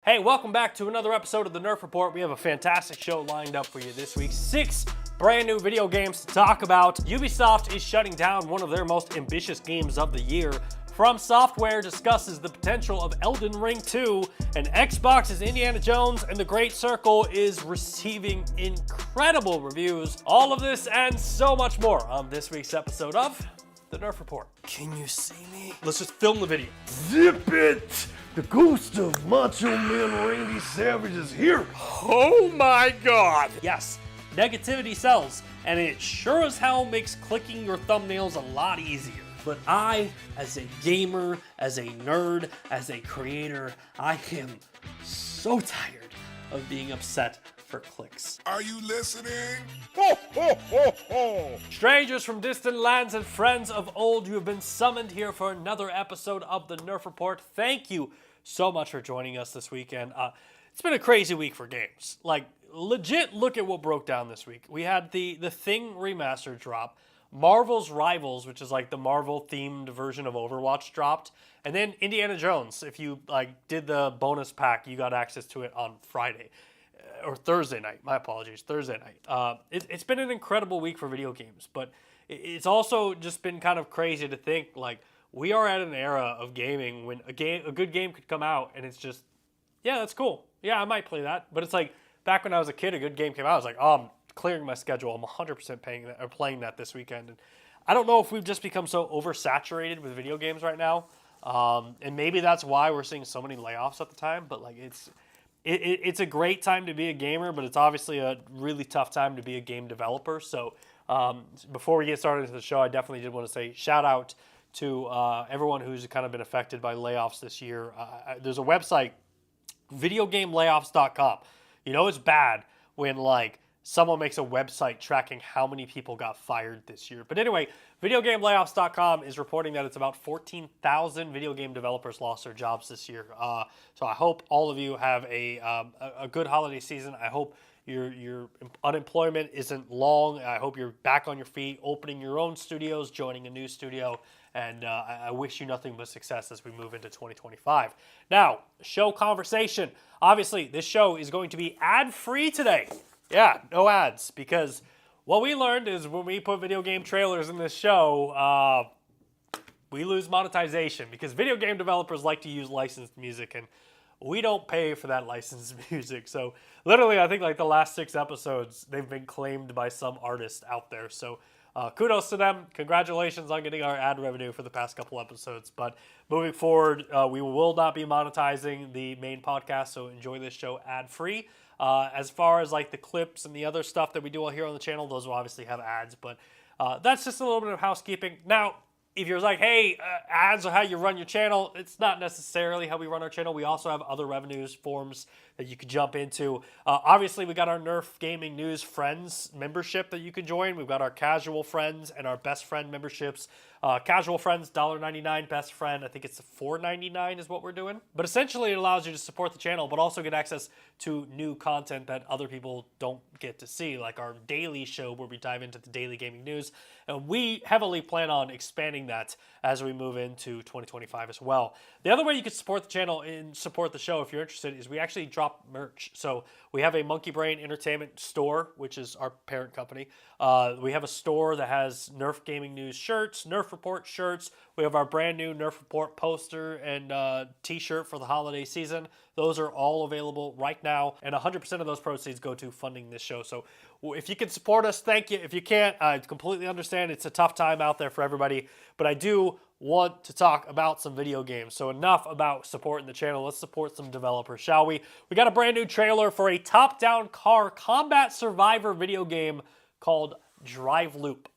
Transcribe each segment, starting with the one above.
Hey, welcome back to another episode of the Nerf Report. We have a fantastic show lined up for you this week. 6 brand new video games to talk about. Ubisoft is shutting down one of their most ambitious games of the year. FromSoftware discusses the potential of Elden Ring 2, and Xbox's Indiana Jones and the Great Circle is receiving incredible reviews. All of this and so much more on this week's episode of the Nerf Report. Can you see me? Let's just film the video. Zip it! The ghost of Macho Man Randy Savage is here! Oh my god! Yes, negativity sells, and it sure as hell makes clicking your thumbnails a lot easier. But I, as a gamer, as a nerd, as a creator, I am so tired of being upset for clicks. Are you listening? Ho, ho, ho, ho! Strangers from distant lands and friends of old, you have been summoned here for another episode of the Nerf Report. Thank you so much for joining us this weekend. It's been a crazy week for games. Like, legit, look at what broke down this week. We had the Thing remaster drop. Marvel's Rivals, which is like the Marvel-themed version of Overwatch, dropped. And then Indiana Jones, if you did the bonus pack, you got access to it on Friday. Or Thursday night, my apologies, Thursday night. It's been an incredible week for video games, but it's also just been kind of crazy to think, like, we are at an era of gaming when a good game could come out and it's just, yeah, that's cool. Yeah, I might play that. But it's like, back when I was a kid, a good game came out, I was like, oh, I'm clearing my schedule. I'm 100% playing that this weekend. And I don't know if we've just become so oversaturated with video games right now. And maybe that's why we're seeing so many layoffs at the time, but like it's a great time to be a gamer, but it's obviously a really tough time to be a game developer. So before we get started into the show, I definitely did want to say shout out to everyone who's kind of been affected by layoffs this year. There's a website, videogamelayoffs.com. You know it's bad when like someone makes a website tracking how many people got fired this year. But anyway, videogamelayoffs.com is reporting that it's about 14,000 video game developers lost their jobs this year. So I hope all of you have a good holiday season. I hope your unemployment isn't long. I hope you're back on your feet, opening your own studios, joining a new studio, and I wish you nothing but success as we move into 2025. Now, show conversation. Obviously, this show is going to be ad-free today. Yeah, no ads, because what we learned is when we put video game trailers in this show, we lose monetization because video game developers like to use licensed music, and we don't pay for that licensed music. So literally, I think like the last 6 episodes, they've been claimed by some artist out there. So kudos to them. Congratulations on getting our ad revenue for the past couple episodes. But moving forward, we will not be monetizing the main podcast, so enjoy this show ad-free. As far as like the clips and the other stuff that we do here on the channel, those will obviously have ads, but that's just a little bit of housekeeping. Now, if you're like, hey, ads are how you run your channel, it's not necessarily how we run our channel. We also have other revenues forms that you could jump into. Obviously, we got our Nerf Gaming News Friends membership that you can join. We've got our Casual Friends and our Best Friend memberships. Casual Friends, $1.99. Best Friend, I think it's $4.99 is what we're doing. But essentially, it allows you to support the channel, but also get access to new content that other people don't get to see, like our daily show where we dive into the daily gaming news. And we heavily plan on expanding that as we move into 2025 as well. The other way you can support the channel and support the show if you're interested is we actually drop merch. So we have a Monkey Brain Entertainment store, which is our parent company. We have a store that has Nerf Gaming News shirts, Nerf Report shirts. We have our brand new Nerf Report poster and t-shirt for the holiday season. Those are all available right now, and 100% of those proceeds go to funding this show. So if you can support us, thank you. If you can't, I completely understand. It's a tough time out there for everybody, but I do want to talk about some video games. So enough about supporting the channel. Let's support some developers, shall we? We got a brand new trailer for a top-down car combat survivor video game called DRIVELOOP.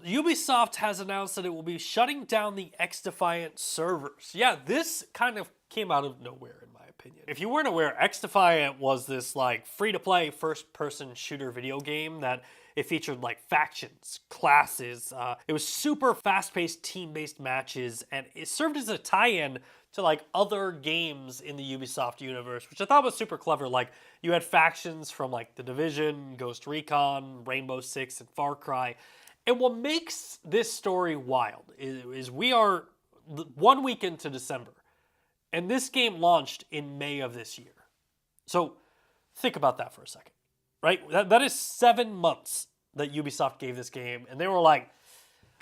Ubisoft has announced that it will be shutting down the XDefiant servers. Yeah, this kind of came out of nowhere in my opinion. If you weren't aware, XDefiant was this like free-to-play first-person shooter video game that it featured like factions, classes. It was super fast-paced team-based matches, and it served as a tie-in to like other games in the Ubisoft universe, which I thought was super clever. Like you had factions from like The Division, Ghost Recon, Rainbow Six, and Far Cry. And what makes this story wild is we are 1 week into December, and this game launched in May of this year. So think about that for a second, right? That is 7 months that Ubisoft gave this game, and they were like,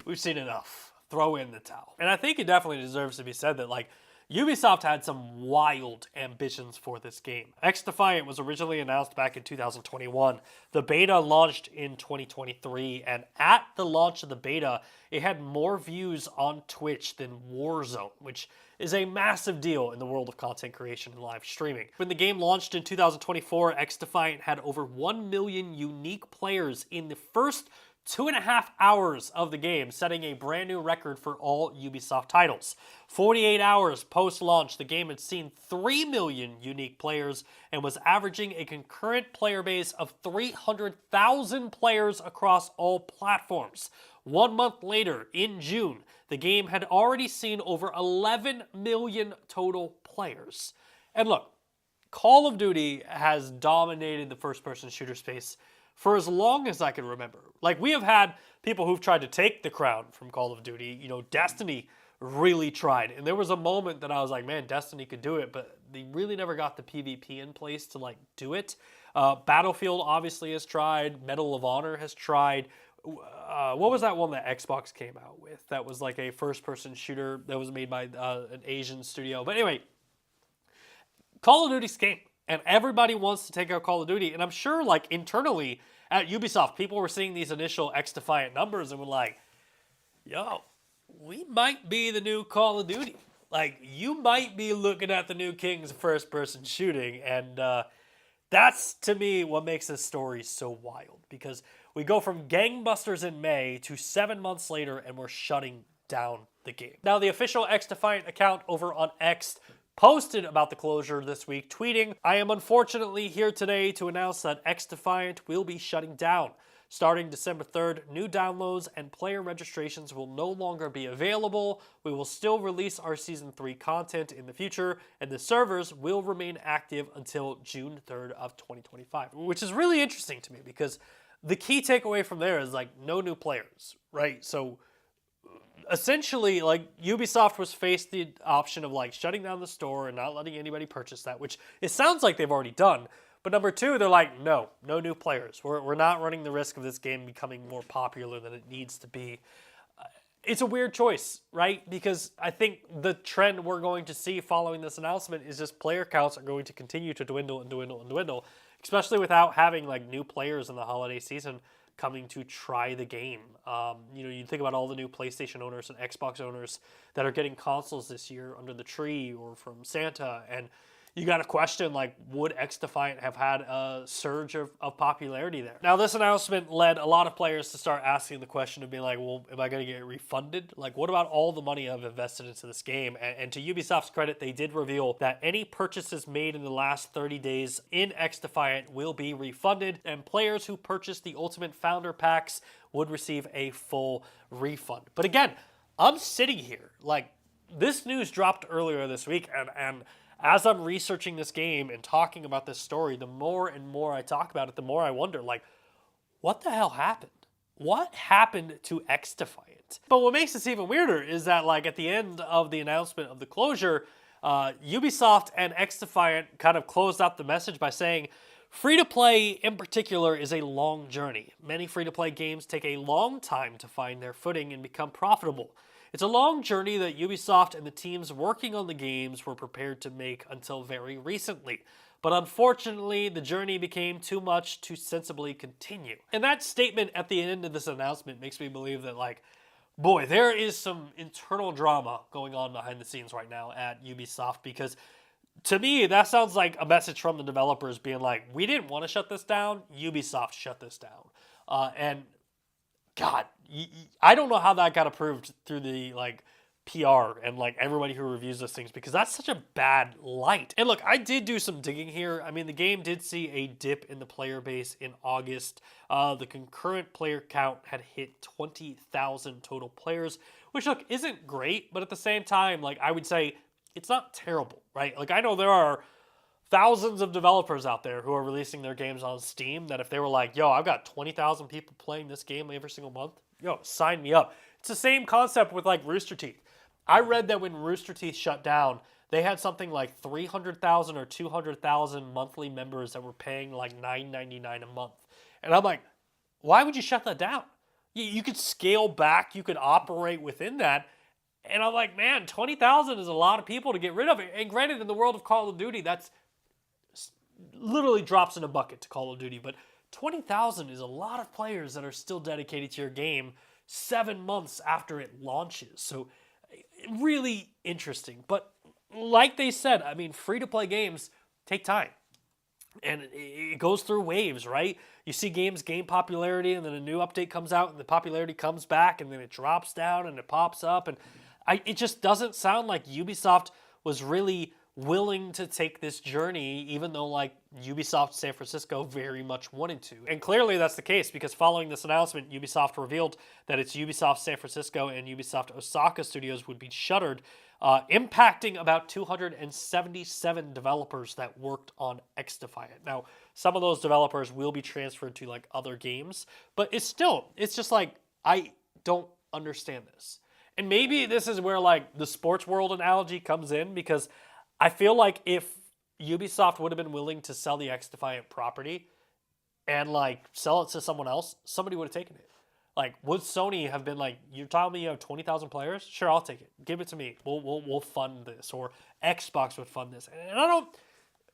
we've seen enough. Throw in the towel. And I think it definitely deserves to be said that like Ubisoft had some wild ambitions for this game. XDefiant was originally announced back in 2021. The beta launched in 2023, and at the launch of the beta, it had more views on Twitch than Warzone, which is a massive deal in the world of content creation and live streaming. When the game launched in 2024, XDefiant had over 1 million unique players in the first 2.5 hours of the game, setting a brand new record for all Ubisoft titles. 48 hours post-launch, the game had seen 3 million unique players and was averaging a concurrent player base of 300,000 players across all platforms. 1 month later, in June, the game had already seen over 11 million total players. And look, Call of Duty has dominated the first-person shooter space for as long as I can remember. Like, we have had people who've tried to take the crown from Call of Duty. You know, Destiny really tried. And there was a moment that I was like, man, Destiny could do it, but they really never got the PvP in place to, like, do it. Battlefield obviously has tried. Medal of Honor has tried. What was that one that Xbox came out with? That was like a first-person shooter that was made by an Asian studio. But anyway, Call of Duty's game. And everybody wants to take out Call of Duty. And I'm sure, like, internally at Ubisoft, people were seeing these initial XDefiant numbers and were like, yo, we might be the new Call of Duty. Like, you might be looking at the new kings of first-person shooting. And that's, to me, what makes this story so wild. Because we go from gangbusters in May to 7 months later, and we're shutting down the game. Now, the official XDefiant account over on X posted about the closure this week, tweeting, I am unfortunately here today to announce that XDefiant will be shutting down. Starting December 3rd, new downloads and player registrations will no longer be available. We will still release our Season 3 content in the future, and the servers will remain active until June 3rd of 2025, which is really interesting to me because the key takeaway from there is like no new players, right? So essentially, like, Ubisoft was faced the option of like shutting down the store and not letting anybody purchase that, which it sounds like they've already done. But number two, they're like, no new players. We're not running the risk of this game becoming more popular than it needs to be. It's a weird choice, right? Because I think the trend we're going to see following this announcement is just player counts are going to continue to dwindle and dwindle and dwindle, especially without having like new players in the holiday season coming to try the game. You know, you think about all the new PlayStation owners and Xbox owners that are getting consoles this year under the tree or from Santa, and you got to question, like, would XDefiant have had a surge of popularity there? Now, this announcement led a lot of players to start asking the question of being like, well, am I going to get refunded? Like, what about all the money I've invested into this game? And to Ubisoft's credit, they did reveal that any purchases made in the last 30 days in XDefiant will be refunded, and players who purchased the Ultimate Founder Packs would receive a full refund. But again, I'm sitting here, like, this news dropped earlier this week, and as I'm researching this game and talking about this story, the more and more I talk about it, the more I wonder, like, what the hell happened? What happened to XDefiant? But what makes this even weirder is that, like, at the end of the announcement of the closure, Ubisoft and XDefiant kind of closed out the message by saying, free-to-play in particular is a long journey. Many free-to-play games take a long time to find their footing and become profitable. It's a long journey that Ubisoft and the teams working on the games were prepared to make until very recently. But unfortunately, the journey became too much to sensibly continue. And that statement at the end of this announcement makes me believe that, like, boy, there is some internal drama going on behind the scenes right now at Ubisoft, because to me, that sounds like a message from the developers being like, we didn't want to shut this down, Ubisoft shut this down. And God, I don't know how that got approved through the like PR and like everybody who reviews those things, because that's such a bad light. And look, I did do some digging here. I mean, the game did see a dip in the player base in August. The concurrent player count had hit 20,000 total players, which look, isn't great, but at the same time, like I would say it's not terrible, right? Like I know there are thousands of developers out there who are releasing their games on Steam that if they were like, yo, I've got 20,000 people playing this game every single month, yo, sign me up. It's the same concept with like Rooster Teeth. I read that when Rooster Teeth shut down, they had something like 300,000 or 200,000 monthly members that were paying like $9.99 a month. And I'm like, why would you shut that down? You could scale back, you could operate within that. And I'm like, man, 20,000 is a lot of people to get rid of. And granted, in the world of Call of Duty, that's literally drops in a bucket to Call of Duty, but 20,000 is a lot of players that are still dedicated to your game 7 months after it launches. So really interesting. But like they said, I mean, free-to-play games take time. And it goes through waves, right? You see games gain popularity, and then a new update comes out, and the popularity comes back, and then it drops down, and it pops up. And it just doesn't sound like Ubisoft was really willing to take this journey, even though like Ubisoft San Francisco very much wanted to. And clearly that's the case, because following this announcement, Ubisoft revealed that its Ubisoft San Francisco and Ubisoft Osaka studios would be shuttered, impacting about 277 developers that worked on XDefiant. Now, some of those developers will be transferred to like other games, but it's just like, I don't understand this. And maybe this is where like the sports world analogy comes in, because I feel like if Ubisoft would have been willing to sell the XDefiant property and like sell it to someone else, somebody would have taken it. Like, would Sony have been like, you're telling me you have 20,000 players? Sure, I'll take it. Give it to me. We'll fund this. Or Xbox would fund this. And I don't,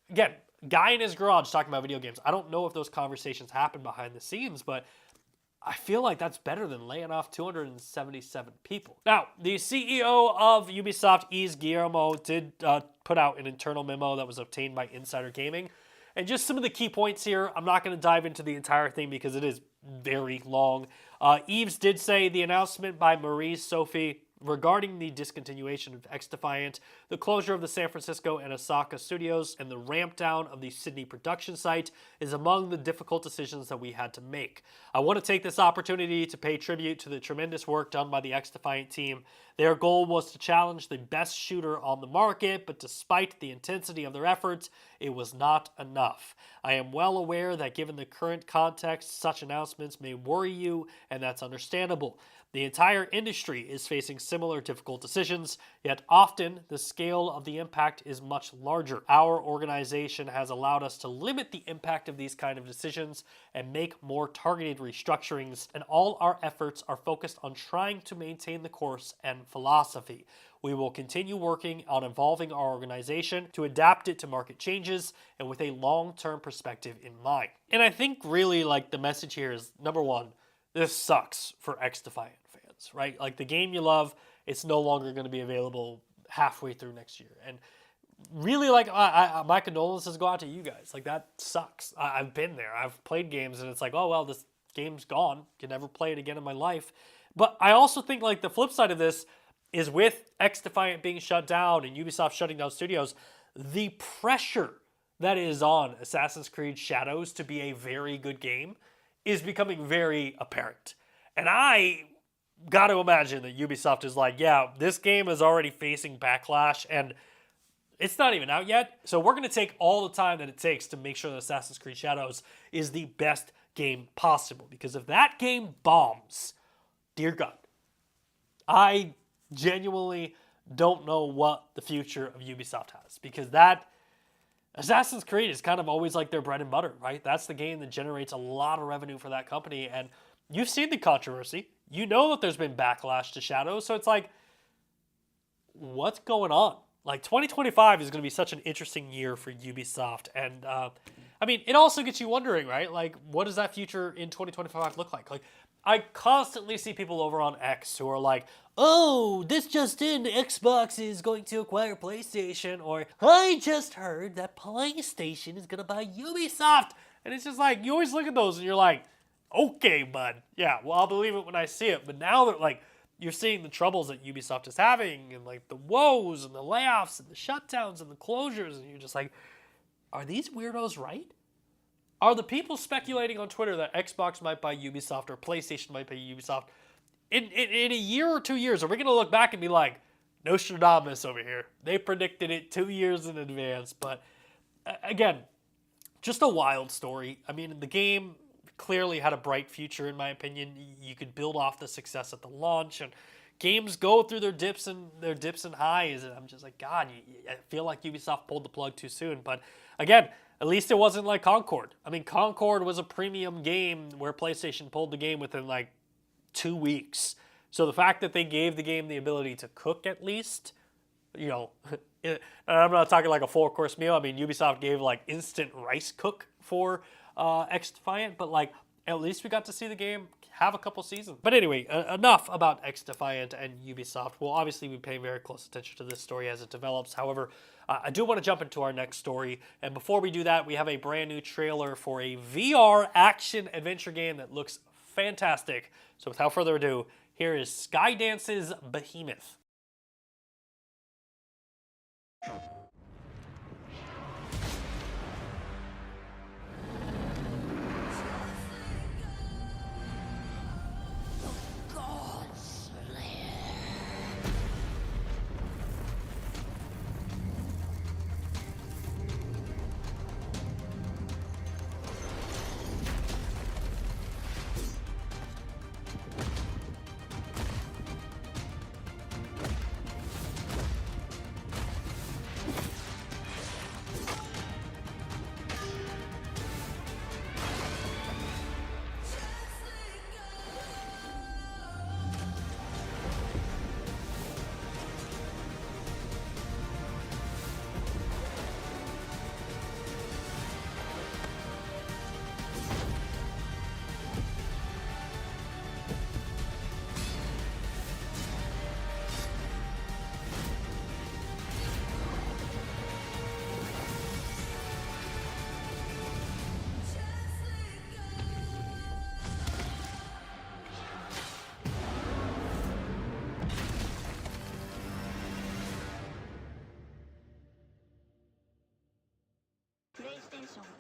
again, guy in his garage talking about video games. I don't know if those conversations happen behind the scenes, but I feel like that's better than laying off 277 people. Now, the CEO of Ubisoft, Yves Guillemot, did put out an internal memo that was obtained by Insider Gaming. And just some of the key points here, I'm not going to dive into the entire thing because it is very long. Yves did say the announcement by Marie Sophie regarding the discontinuation of XDefiant, the closure of the San Francisco and Osaka studios, and the ramp down of the Sydney production site is among the difficult decisions that we had to make. I want to take this opportunity to pay tribute to the tremendous work done by the XDefiant team. Their goal was to challenge the best shooter on the market, but despite the intensity of their efforts, it was not enough. I am well aware that given the current context, such announcements may worry you, and that's understandable. The entire industry is facing similar difficult decisions, yet often the scale of the impact is much larger. Our organization has allowed us to limit the impact of these kind of decisions and make more targeted restructurings, and all our efforts are focused on trying to maintain the course and philosophy. We will continue working on evolving our organization to adapt it to market changes and with a long-term perspective in mind. And I think really like the message here is, number one, this sucks for XDefiant fans, right? Like the game you love, it's no longer going to be available halfway through next year. And really, like, my condolences go out to you guys. Like, that sucks. I've been there. I've played games, and it's like, oh, well, this game's gone. Can never play it again in my life. But I also think, like, the flip side of this is with XDefiant being shut down and Ubisoft shutting down studios, the pressure that is on Assassin's Creed Shadows to be a very good game is becoming very apparent. And I got to imagine that Ubisoft is like, yeah, this game is already facing backlash and it's not even out yet. So we're going to take all the time that it takes to make sure that Assassin's Creed Shadows is the best game possible. Because if that game bombs, dear God, I genuinely don't know what the future of Ubisoft has. Because that Assassin's Creed is kind of always like their bread and butter, right? That's the game that generates a lot of revenue for that company. And you've seen the controversy. You know that there's been backlash to Shadows. So it's like, what's going on? Like, 2025 is going to be such an interesting year for Ubisoft. And, I mean, it also gets you wondering, right? Like, what does that future in 2025 look like? Like, I constantly see people over on X who are like, oh, this just in, Xbox is going to acquire PlayStation, or I just heard that PlayStation is going to buy Ubisoft. And it's just like, you always look at those and you're like, Okay, bud. Yeah, well, I'll believe it when I see it. But now that, like, you're seeing the troubles that Ubisoft is having, and, like, the woes, and the layoffs, and the shutdowns, and the closures, and you're just like, are these weirdos right? Are the people speculating on Twitter that Xbox might buy Ubisoft or PlayStation might buy Ubisoft, in a year or 2 years, are we going to look back and be like, Nostradamus over here? They predicted it 2 years in advance. But, again, just a wild story. I mean, the game clearly had a bright future, in my opinion. You could build off the success at the launch, and games go through their dips and highs. And I'm just like, God, I feel like Ubisoft pulled the plug too soon. But again, at least it wasn't like Concord. I mean, Concord was a premium game where PlayStation pulled the game within like 2 weeks. So the fact that they gave the game the ability to cook at least, you know, I'm not talking like a 4-course meal. I mean, Ubisoft gave like instant rice cook for XDefiant, but like at least we got to see the game have a couple seasons. But anyway, enough about XDefiant and Ubisoft. We'll obviously be paying very close attention to this story as it develops. However, I do want to jump into our next story. And before we do that, we have a brand new trailer for a VR action adventure game that looks fantastic. So without further ado, here is Skydance's Behemoth.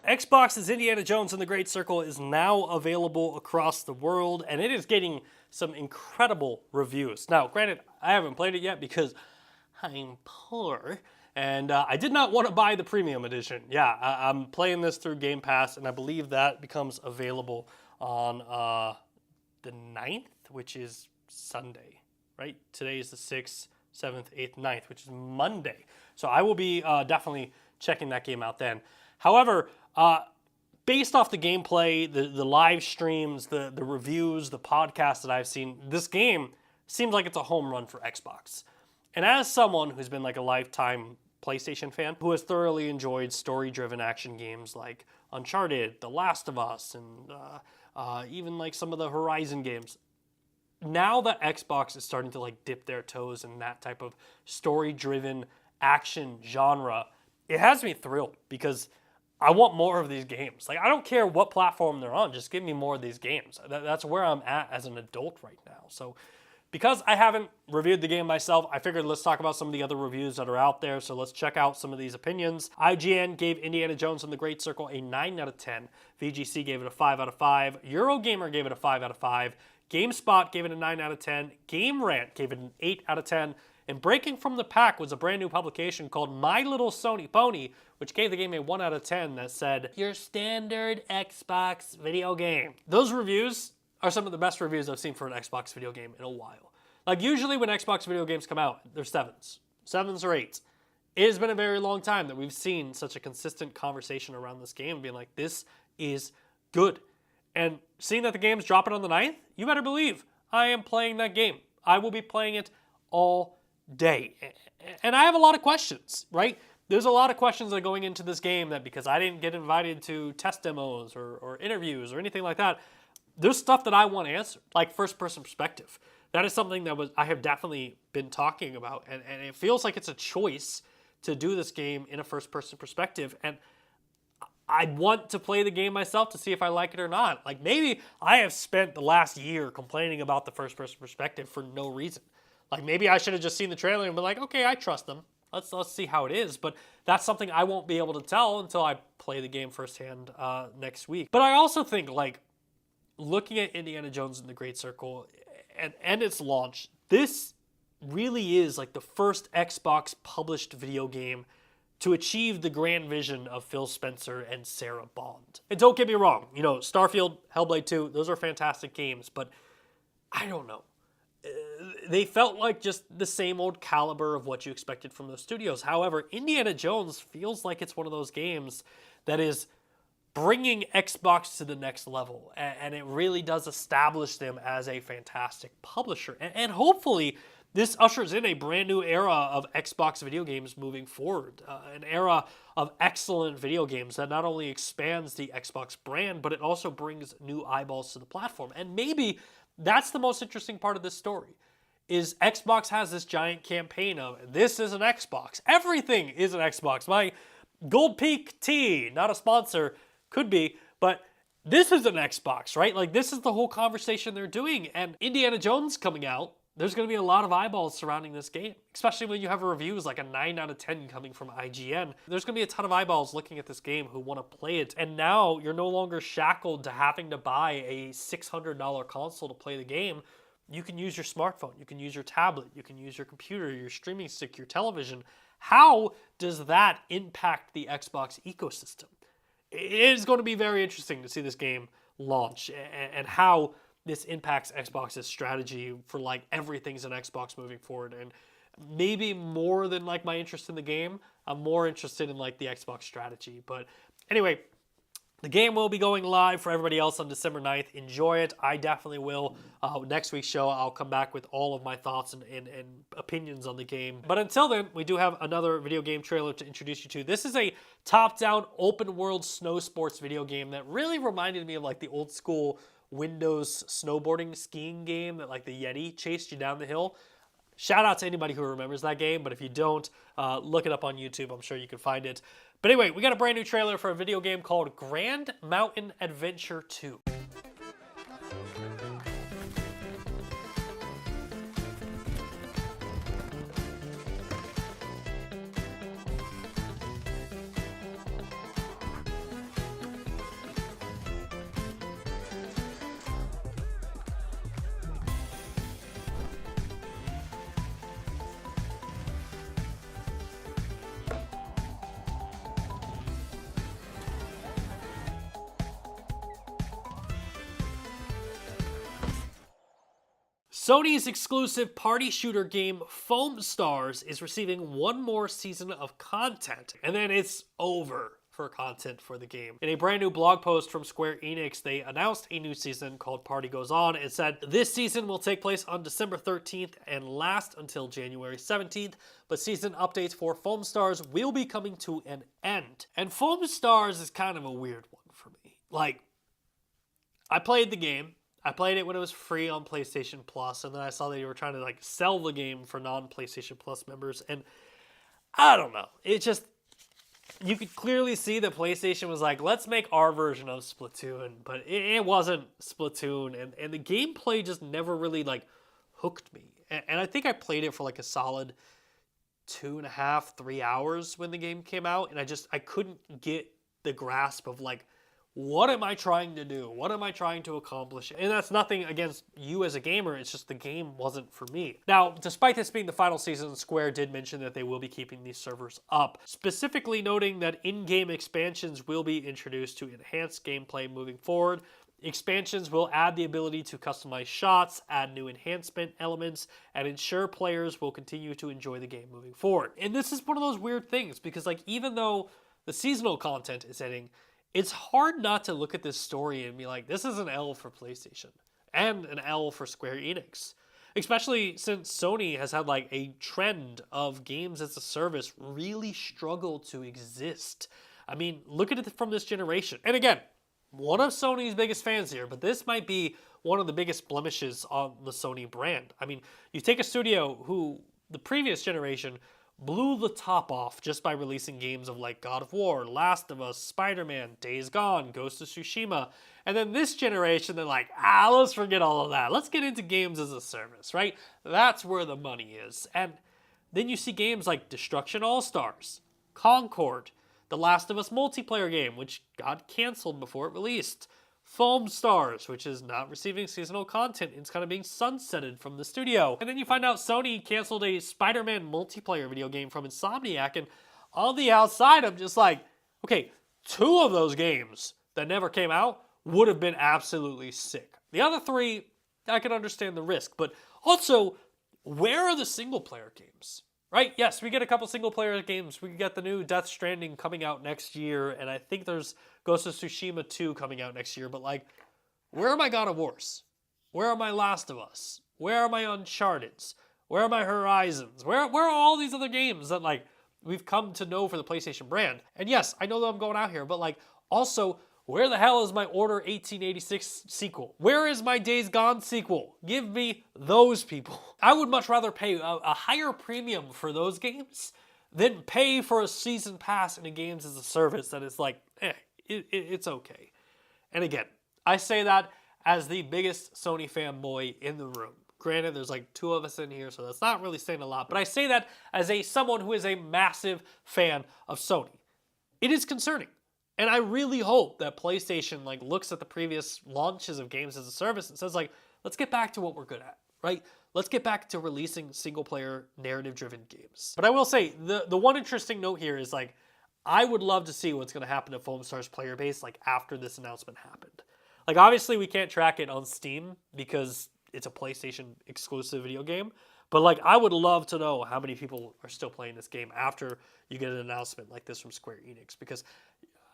Xbox's Indiana Jones and the Great Circle is now available across the world, and it is getting some incredible reviews. Now, granted, I haven't played it yet because I'm poor, and I did not want to buy the premium edition. Yeah, I'm playing this through Game Pass, and I believe that becomes available on the 9th, which is Sunday, right? Today is the 6th, 7th, 8th, 9th, which is Monday. So I will be definitely checking that game out then. However, based off the gameplay, the live streams, the reviews, the podcasts that I've seen, this game seems like it's a home run for Xbox. And as someone who's been like a lifetime PlayStation fan, who has thoroughly enjoyed story-driven action games like Uncharted, The Last of Us, and even like some of the Horizon games, now that Xbox is starting to like dip their toes in that type of story-driven action genre, it has me thrilled because I want more of these games. Like, I don't care what platform they're on, just give me more of these games. That's where I'm at as an adult right now. So because I haven't reviewed the game myself, I figured let's talk about some of the other reviews that are out there. So let's check out some of these opinions. IGN gave Indiana Jones and the Great Circle a 9 out of 10. VGC gave it a 5 out of 5. Eurogamer gave it a 5 out of 5. GameSpot gave it a 9 out of 10. Game Rant gave it an 8 out of 10. And breaking from the pack was a brand new publication called My Little Sony Pony, which gave the game a 1 out of 10 that said, your standard Xbox video game. Those reviews are some of the best reviews I've seen for an Xbox video game in a while. Like, usually when Xbox video games come out, they're 7s or 8s. It has been a very long time that we've seen such a consistent conversation around this game, being like, this is good. And seeing that the game's dropping on the 9th, you better believe I am playing that game. I will be playing it all day. And I have a lot of questions, right? There's a lot of questions that are going into this game that because I didn't get invited to test demos or interviews or anything like that, there's stuff that I want answered, like first-person perspective. That is something that I have definitely been talking about, and it feels like it's a choice to do this game in a first-person perspective. And I want to play the game myself to see if I like it or not. Like, maybe I have spent the last year complaining about the first-person perspective for no reason. Like, maybe I should have just seen the trailer and been like, okay, I trust them. Let's see how it is. But that's something I won't be able to tell until I play the game firsthand next week. But I also think, like, looking at Indiana Jones and the Great Circle and its launch, this really is like the first Xbox published video game to achieve the grand vision of Phil Spencer and Sarah Bond. And don't get me wrong, you know, Starfield, Hellblade 2, those are fantastic games, but I don't know. They felt like just the same old caliber of what you expected from those studios. However, Indiana Jones feels like it's one of those games that is bringing Xbox to the next level, and it really does establish them as a fantastic publisher. And hopefully, this ushers in a brand new era of Xbox video games moving forward, an era of excellent video games that not only expands the Xbox brand, but it also brings new eyeballs to the platform. And maybe that's the most interesting part of this story, is Xbox has this giant campaign of, this is an Xbox. Everything is an Xbox. My Gold Peak tea, not a sponsor, could be, but this is an Xbox, right? Like, this is the whole conversation they're doing. And Indiana Jones coming out, there's going to be a lot of eyeballs surrounding this game, especially when you have reviews like a 9 out of 10 coming from IGN. There's going to be a ton of eyeballs looking at this game who want to play it. And now you're no longer shackled to having to buy a $600 console to play the game. You can use your smartphone, you can use your tablet, you can use your computer, your streaming stick, your television. How does that impact the Xbox ecosystem? It is going to be very interesting to see this game launch and how this impacts Xbox's strategy for like everything's an Xbox moving forward. And maybe more than like my interest in the game, I'm more interested in like the Xbox strategy. But anyway, the game will be going live for everybody else on December 9th. Enjoy it. I definitely will. Next week's show, I'll come back with all of my thoughts and opinions on the game. But until then, we do have another video game trailer to introduce you to. This is a top-down, open-world snow sports video game that really reminded me of like the old school Windows snowboarding skiing game that like the Yeti chased you down the hill. Shout out to anybody who remembers that game, but if you don't, look it up on YouTube. I'm sure you can find it. But anyway, we got a brand new trailer for a video game called Grand Mountain Adventure 2. Sony's exclusive party shooter game FOAMSTARS is receiving one more season of content, and then it's over for content for the game. In a brand new blog post from Square Enix, they announced a new season called Party Goes On and said, this season will take place on December 13th and last until January 17th, but season updates for FOAMSTARS will be coming to an end. And FOAMSTARS is kind of a weird one for me. Like, I played the game. I played it when it was free on PlayStation Plus, and then I saw that you were trying to like sell the game for non-PlayStation Plus members, and I don't know. It just, you could clearly see that PlayStation was like, let's make our version of Splatoon, but it wasn't Splatoon, and the gameplay just never really like hooked me. And I think I played it for like a solid 2.5, 3 hours when the game came out, and I couldn't get the grasp of like, what am I trying to do? What am I trying to accomplish? And that's nothing against you as a gamer, it's just the game wasn't for me. Now, despite this being the final season, Square did mention that they will be keeping these servers up, specifically noting that in-game expansions will be introduced to enhance gameplay moving forward. Expansions will add the ability to customize shots, add new enhancement elements, and ensure players will continue to enjoy the game moving forward. And this is one of those weird things, because like even though the seasonal content is ending, it's hard not to look at this story and be like, this is an L for PlayStation and an L for Square Enix. Especially since Sony has had like a trend of games as a service really struggle to exist. I mean, look at it from this generation. And again, one of Sony's biggest fans here, but this might be one of the biggest blemishes on the Sony brand. I mean, you take a studio who, the previous generation, blew the top off just by releasing games of like God of War, Last of Us, Spider-Man, Days Gone, Ghost of Tsushima. And then this generation, they're like, let's forget all of that. Let's get into games as a service, right? That's where the money is. And then you see games like Destruction All-Stars, Concord, The Last of Us multiplayer game, which got canceled before it released, FOAMSTARS, which is not receiving seasonal content. It's kind of being sunsetted from the studio. And then you find out Sony canceled a Spider-Man multiplayer video game from Insomniac. And on the outside, I'm just like, okay, 2 of those games that never came out would have been absolutely sick. The other 3, I can understand the risk. But also, where are the single-player games? Right? Yes, we get a couple single-player games. We get the new Death Stranding coming out next year, and I think there's Ghost of Tsushima 2 coming out next year, but like, where are my God of Wars? Where are my Last of Us? Where are my Uncharted's? Where are my Horizons? Where are all these other games that like we've come to know for the PlayStation brand? And yes, I know that I'm going out here, but like, also, where the hell is my Order 1886 sequel? Where is my Days Gone sequel? Give me those people. I would much rather pay a higher premium for those games than pay for a season pass in a games as a service that is like, it's okay. And again, I say that as the biggest Sony fanboy in the room. Granted, there's like 2 of us in here, so that's not really saying a lot, but I say that as someone who is a massive fan of Sony. It is concerning. And I really hope that PlayStation like looks at the previous launches of games as a service and says like, let's get back to what we're good at, right? Let's get back to releasing single-player narrative-driven games. But I will say, the one interesting note here is like, I would love to see what's going to happen to FOAMSTAR's player base like after this announcement happened. Like obviously we can't track it on Steam because it's a PlayStation exclusive video game. But like I would love to know how many people are still playing this game after you get an announcement like this from Square Enix, because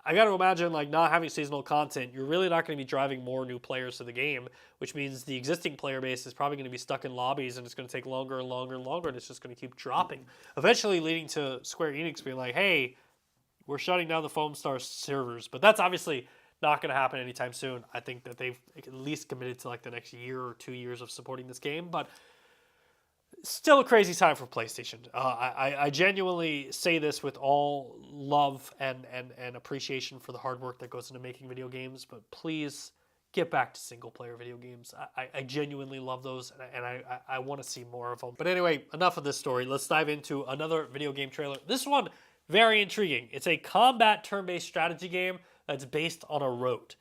I got to imagine, like, not having seasonal content, you're really not going to be driving more new players to the game, which means the existing player base is probably going to be stuck in lobbies, and it's going to take longer and longer and longer, and it's just going to keep dropping, eventually leading to Square Enix being like, hey, we're shutting down the FOAMSTAR servers. But that's obviously not going to happen anytime soon. I think that they've at least committed to, like, the next year or 2 years of supporting this game, but still a crazy time for PlayStation. I genuinely say this with all love and appreciation for the hard work that goes into making video games, but please get back to single-player video games. I genuinely love those, and I want to see more of them. But anyway, enough of this story. Let's dive into another video game trailer. This one, very intriguing. It's a combat turn-based strategy game that's based on a road.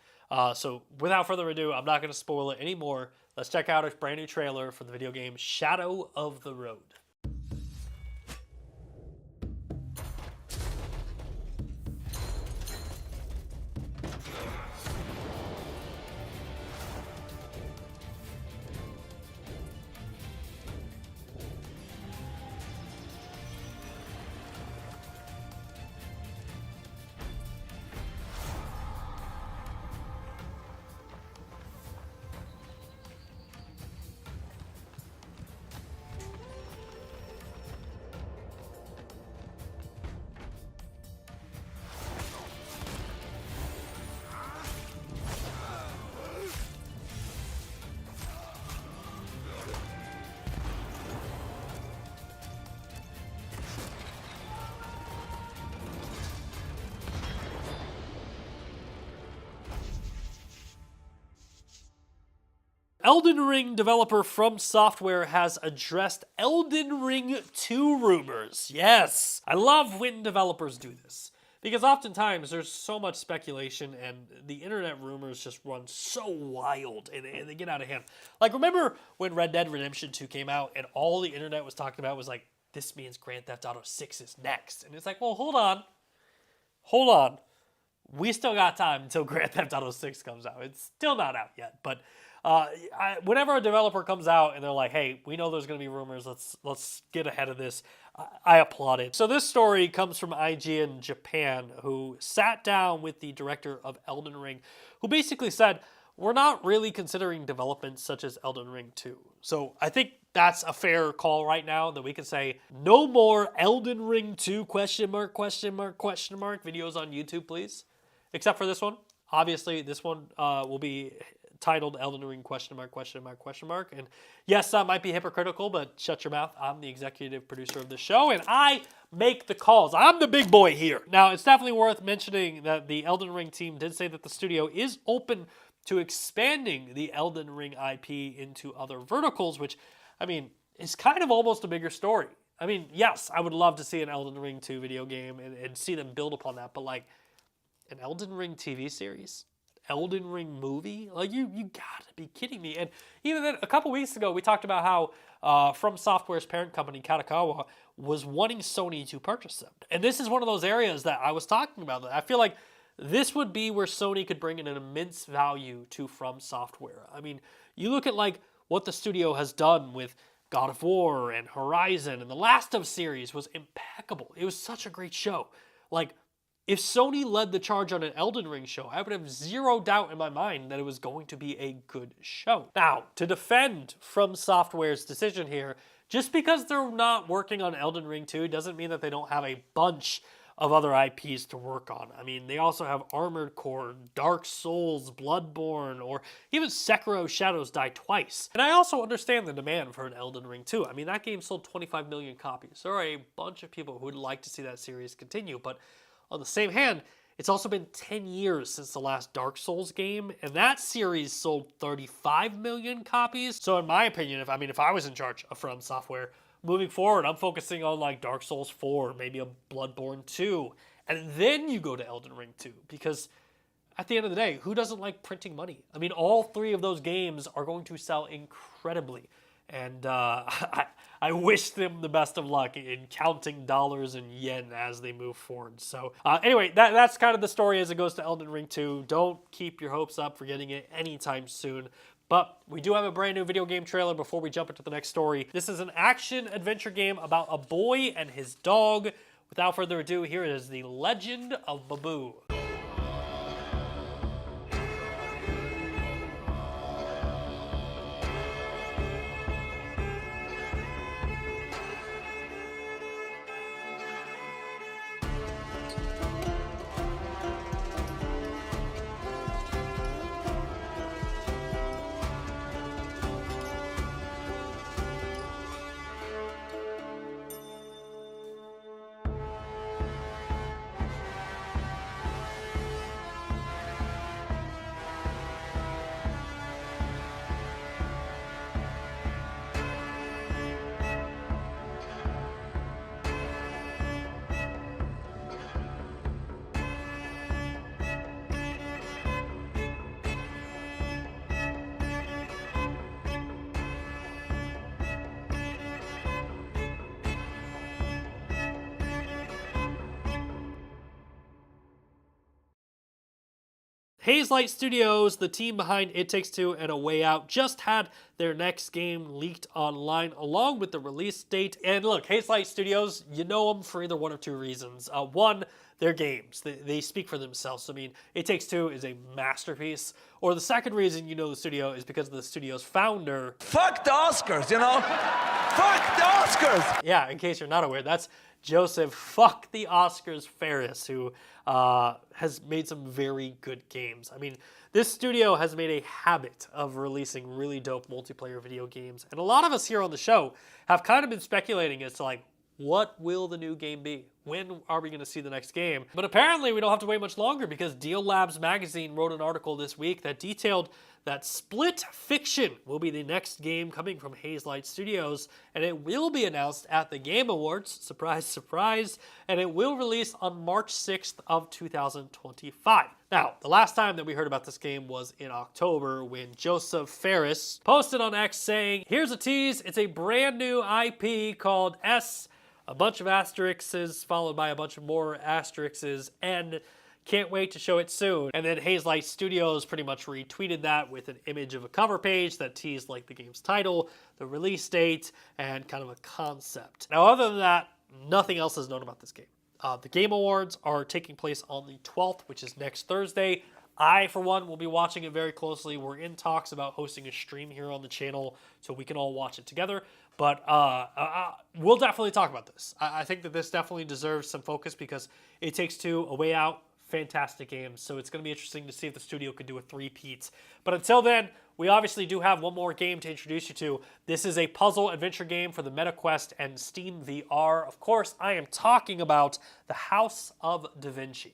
So without further ado, I'm not going to spoil it anymore. Let's check out a brand new trailer for the video game Shadow of the Road. Elden Ring developer FromSoftware has addressed Elden Ring 2 rumors. Yes! I love when developers do this, because oftentimes there's so much speculation and the internet rumors just run so wild and they get out of hand. Like, remember when Red Dead Redemption 2 came out and all the internet was talking about was like, this means Grand Theft Auto 6 is next. And it's like, well, hold on. We still got time until Grand Theft Auto 6 comes out. It's still not out yet, but whenever a developer comes out and they're like, hey, we know there's going to be rumors, let's get ahead of this, I applaud it. So this story comes from IGN Japan, who sat down with the director of Elden Ring, who basically said, we're not really considering developments such as Elden Ring 2. So I think that's a fair call right now, that we can say, no more Elden Ring 2 question mark videos on YouTube, please. Except for this one. Obviously, this one will be titled Elden Ring ? And yes, that might be hypocritical, but shut your mouth. I'm the executive producer of the show, and I make the calls. I'm the big boy here. Now, it's definitely worth mentioning that the Elden Ring team did say that the studio is open to expanding the Elden Ring IP into other verticals, which, I mean, is kind of almost a bigger story. I mean, yes, I would love to see an Elden Ring 2 video game and see them build upon that, but like an Elden Ring TV series? Elden Ring movie? Like, you gotta be kidding me. And even then, a couple weeks ago, we talked about how FromSoftware's parent company, Kadokawa, was wanting Sony to purchase them. And this is one of those areas that I was talking about. I feel like this would be where Sony could bring in an immense value to FromSoftware. I mean, you look at like what the studio has done with God of War and Horizon, and the Last of series was impeccable. It was such a great show. Like, if Sony led the charge on an Elden Ring show, I would have zero doubt in my mind that it was going to be a good show. Now, to defend FromSoftware's decision here, just because they're not working on Elden Ring 2 doesn't mean that they don't have a bunch of other IPs to work on. I mean, they also have Armored Core, Dark Souls, Bloodborne, or even Sekiro Shadows Die Twice. And I also understand the demand for an Elden Ring 2. I mean, that game sold 25 million copies. There are a bunch of people who would like to see that series continue, but on the same hand, it's also been 10 years since the last Dark Souls game, and that series sold 35 million copies. So in my opinion, if I was in charge of FromSoftware, moving forward, I'm focusing on like Dark Souls 4, maybe a Bloodborne 2, and then you go to Elden Ring 2, because at the end of the day, who doesn't like printing money? I mean, all three of those games are going to sell incredibly, and I wish them the best of luck in counting dollars and yen as they move forward. So anyway, that's kind of the story as it goes to Elden Ring 2. Don't keep your hopes up for getting it anytime soon. But we do have a brand new video game trailer before we jump into the next story. This is an action-adventure game about a boy and his dog. Without further ado, here is The Legend of Baboo. HAZELIGHT'S Studios, the team behind It Takes Two and A Way Out, just had their next game leaked online along with the release date. And look, HAZELIGHT Studios, you know them for either one of two reasons. One, their games. They speak for themselves. I mean, It Takes Two is a masterpiece. Or the second reason you know the studio is because of the studio's founder. Fuck the Oscars, you know? Fuck the Oscars! Yeah, in case you're not aware, that's Joseph Fuck the Oscars Ferris, who has made some very good games. I mean, this studio has made a habit of releasing really dope multiplayer video games, and a lot of us here on the show have kind of been speculating as to like, what will the new game be? When are we going to see the next game? But apparently we don't have to wait much longer, because Deal Labs magazine wrote an article this week that detailed that Split Fiction will be the next game coming from HAZELIGHT Studios, and it will be announced at the Game Awards, surprise, surprise, and it will release on March 6th of 2025. Now, the last time that we heard about this game was in October, when Joseph Ferris posted on X saying, "Here's a tease, it's a brand new IP called S, a bunch of asterisks followed by a bunch of more asterisks, and can't wait to show it soon." And then HAZELIGHT Studios pretty much retweeted that with an image of a cover page that teased like the game's title, the release date, and kind of a concept. Now, other than that, nothing else is known about this game. The Game Awards are taking place on the 12th, which is next Thursday. I, for one, will be watching it very closely. We're in talks about hosting a stream here on the channel so we can all watch it together. But we'll definitely talk about this. I think that this definitely deserves some focus, because It Takes Two, A Way Out, fantastic games. So it's going to be interesting to see if the studio could do a three-peat. But until then, we obviously do have one more game to introduce you to. This is a puzzle adventure game for the MetaQuest and Steam VR. Of course, I am talking about the House of Da Vinci.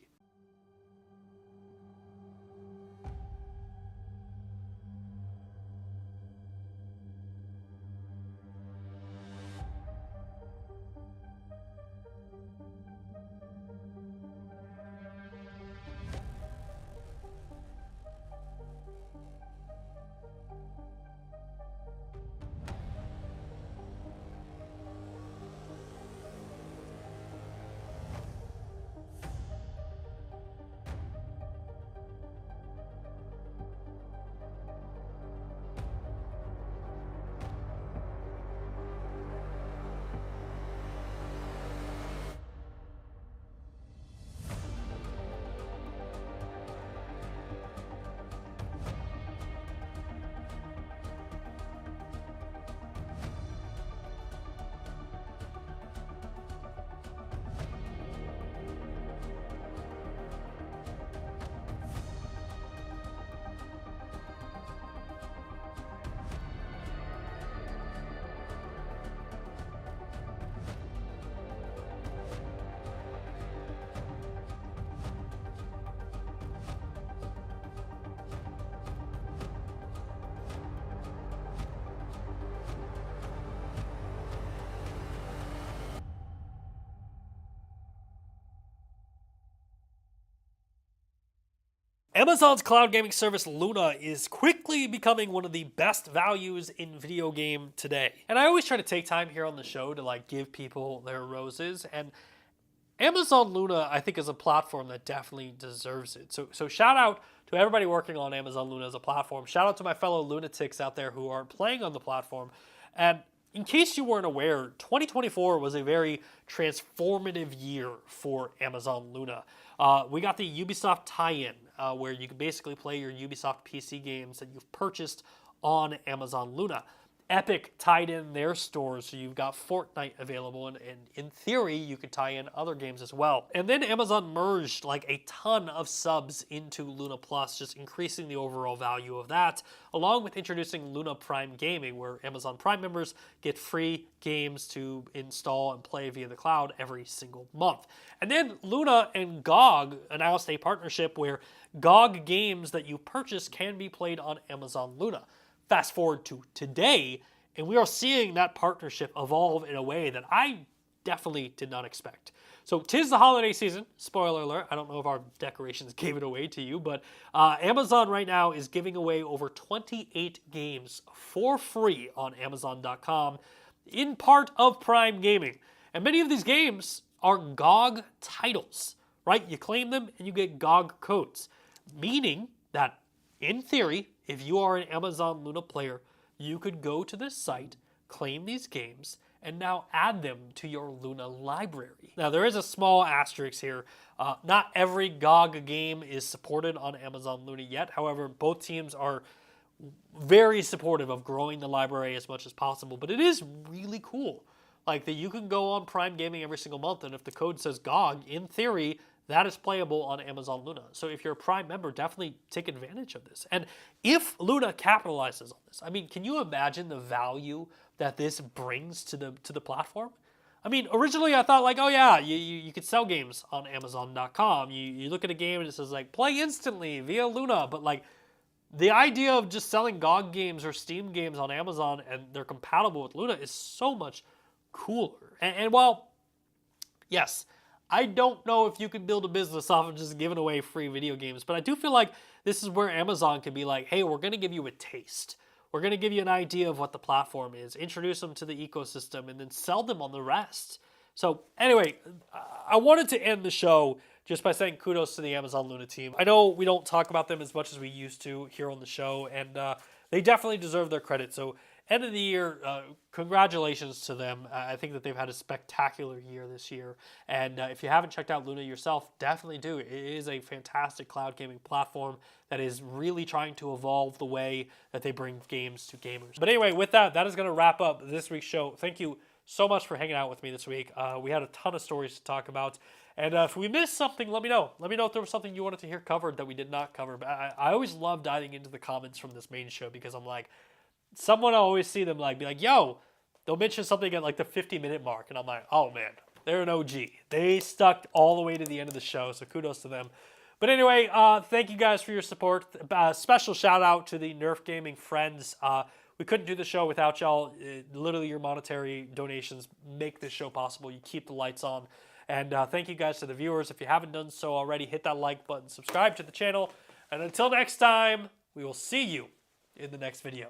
Amazon's cloud gaming service Luna is quickly becoming one of the best values in video game today. And I always try to take time here on the show to like give people their roses, and Amazon Luna I think is a platform that definitely deserves it. So shout out to everybody working on Amazon Luna as a platform. Shout out to my fellow lunatics out there who are playing on the platform. And in case you weren't aware, 2024 was a very transformative year for Amazon Luna. We got the Ubisoft tie-in, where you can basically play your Ubisoft PC games that you've purchased on Amazon Luna. Epic tied in their stores, so you've got Fortnite available, and in theory, you could tie in other games as well. And then Amazon merged like a ton of subs into Luna Plus, just increasing the overall value of that, along with introducing Luna Prime Gaming, where Amazon Prime members get free games to install and play via the cloud every single month. And then Luna and GOG announced a partnership where GOG games that you purchase can be played on Amazon Luna. Fast forward to today, and we are seeing that partnership evolve in a way that I definitely did not expect. So 'tis the holiday season, spoiler alert. I don't know if our decorations gave it away to you, but Amazon right now is giving away over 28 games for free on Amazon.com in part of Prime Gaming. And many of these games are GOG titles, right? You claim them and you get GOG codes, meaning that in theory, if you are an Amazon Luna player, you could go to this site, claim these games, and now add them to your Luna library. Now, there is a small asterisk here. Not every GOG game is supported on Amazon Luna yet. However, both teams are very supportive of growing the library as much as possible. But it is really cool, like that you can go on Prime Gaming every single month, and if the code says GOG, in theory, that is playable on Amazon Luna. So if you're a Prime member, definitely take advantage of this. And if Luna capitalizes on this, I mean, can you imagine the value that this brings to the platform? I mean, originally I thought like, oh yeah, you could sell games on Amazon.com. You look at a game and it says like, play instantly via Luna. But like, the idea of just selling GOG games or Steam games on Amazon and they're compatible with Luna is so much cooler. And while, yes, I don't know if you can build a business off of just giving away free video games, but I do feel like this is where Amazon can be like, hey, we're going to give you a taste. We're going to give you an idea of what the platform is, introduce them to the ecosystem, and then sell them on the rest. So anyway, I wanted to end the show just by saying kudos to the Amazon Luna team. I know we don't talk about them as much as we used to here on the show, and they definitely deserve their credit. So end of the year, congratulations to them. I think that they've had a spectacular year this year. And if you haven't checked out Luna yourself, definitely do. It is a fantastic cloud gaming platform that is really trying to evolve the way that they bring games to gamers. But anyway, with that, that is going to wrap up this week's show. Thank you so much for hanging out with me this week. We had a ton of stories to talk about. And if we missed something, let me know. Let me know if there was something you wanted to hear covered that we did not cover. But I always love diving into the comments from this main show because I'm like, someone I always see them like be like, yo, they'll mention something at like the 50-minute mark. And I'm like, oh man, they're an OG. They stuck all the way to the end of the show. So kudos to them. But anyway, thank you guys for your support. Special shout out to the Nerf Gaming friends. We couldn't do the show without y'all. Literally, your monetary donations make this show possible. You keep the lights on. And thank you guys to the viewers. If you haven't done so already, hit that like button, subscribe to the channel. And until next time, we will see you in the next video.